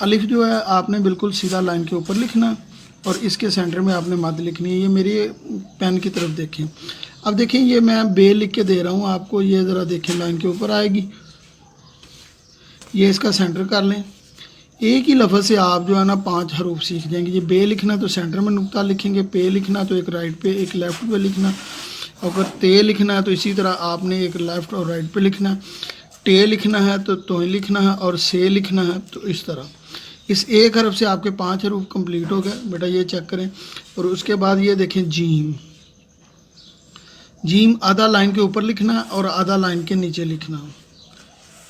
अलिफ जो है आपने बिल्कुल सीधा लाइन के ऊपर लिखना और इसके सेंटर में आपने मद लिखनी है। ये मेरी पेन की तरफ देखें। अब देखें ये मैं बे लिख के दे रहा हूँ आपको, ये ज़रा देखें लाइन के ऊपर आएगी। ये इसका सेंटर कर लें। एक ही लफ्ज़ से आप जो है ना 5 हरूफ सीख जाएंगे। ये बे लिखना तो सेंटर में नुक्ता लिखेंगे, पे लिखना तो एक राइट पे एक लेफ़्ट पे लिखना, अगर ते लिखना है तो इसी तरह आपने एक लेफ़्ट और राइट पे लिखना, टे लिखना है तो तोय लिखना है, और से लिखना है तो इस तरह। इस एक हरफ से आपके 5 हरूफ कंप्लीट हो गए बेटा, ये चेक करें। और उसके बाद ये देखें जीम। जीम आधा लाइन के ऊपर लिखना और आधा लाइन के नीचे लिखना।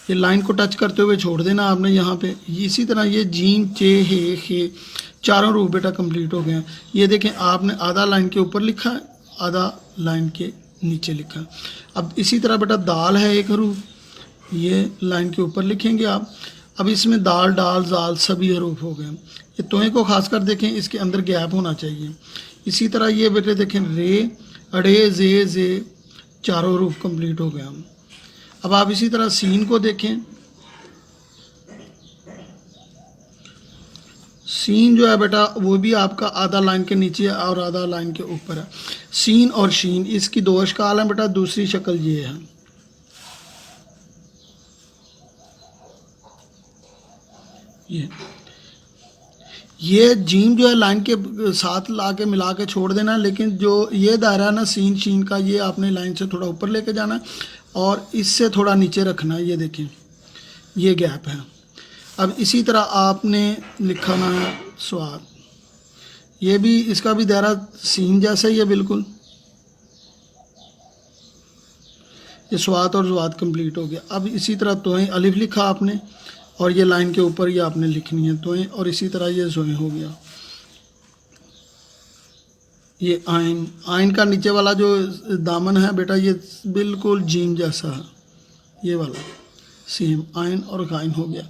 ये लाइन को टच करते हुए छोड़ देना आपने यहाँ पे। इसी तरह ये जीम चे हे खे चारों हरूफ बेटा कंप्लीट हो गए हैं। ये देखें आपने आधा लाइन के ऊपर लिखा है, आधा लाइन के नीचे लिखा है। अब इसी तरह बेटा दाल है एक हरूफ, ये लाइन के ऊपर लिखेंगे आप। अब इसमें दाल डाल जाल सभी हरूफ हो गए। ये तोय को खासकर देखें, इसके अंदर गैप होना चाहिए। इसी तरह ये बेटे देखें रे अड़े जे जे चारों हरूफ कंप्लीट हो गए हम। अब आप इसी तरह सीन को देखें। सीन जो है बेटा वो भी आपका आधा लाइन के नीचे और आधा लाइन के ऊपर है। सीन और शीन इसकी 2 अशकाल हैं बेटा। दूसरी शक्ल ये है, ये जीम जो है लाइन के साथ ला के मिला के छोड़ देना है, लेकिन जो ये दायरा है ना सीन शीन का, ये आपने लाइन से थोड़ा ऊपर लेके जाना है और इससे थोड़ा नीचे रखना है। ये देखें ये गैप है। अब इसी तरह आपने लिखाना है स्वाद। ये भी इसका भी दायरा सीन जैसा ही है बिल्कुल। ये स्वाद और ज़वाद कंप्लीट हो गया। अब इसी तरह तोय अलिफ लिखा आपने और ये लाइन के ऊपर ये आपने लिखनी है तोय, और इसी तरह ये ज़ोय हो गया। ये आइन, आइन का नीचे वाला जो दामन है बेटा ये बिल्कुल जीम जैसा है, ये वाला सेम आइन और गाइन हो गया।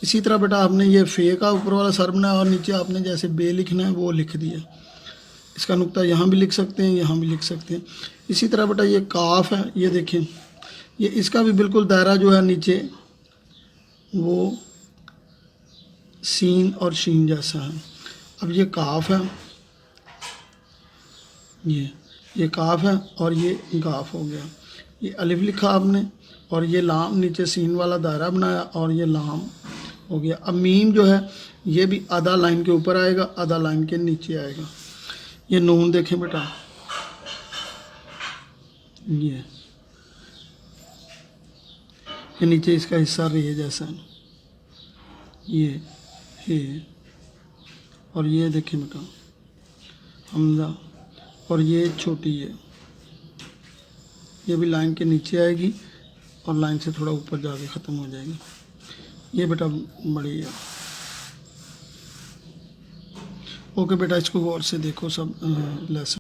इसी तरह बेटा आपने ये फे का ऊपर वाला सर बनाया और नीचे आपने जैसे बे लिखना है वो लिख दिया। इसका नुक्ता यहाँ भी लिख सकते हैं, यहाँ भी लिख सकते हैं। इसी तरह बेटा ये काफ है, ये देखें ये इसका भी बिल्कुल दायरा जो है नीचे वो सीन और शीन जैसा है। अब ये काफ है, ये काफ है और ये गाफ हो गया। ये अलिफ लिखा आपने और ये लाम नीचे सीन वाला दायरा बनाया और ये लाम हो गया। अब मीम जो है ये भी आधा लाइन के ऊपर आएगा, आधा लाइन के नीचे आएगा। ये नून देखें बेटा, ये नीचे इसका हिस्सा रे जैसा है, ये हे, और ये देखें बेटा हमजा, और ये छोटी ये भी लाइन के नीचे आएगी और लाइन से थोड़ा ऊपर जाके ख़त्म हो जाएगी। ये बेटा बड़ी है। ओके बेटा इसको गौर से देखो सब लेसन।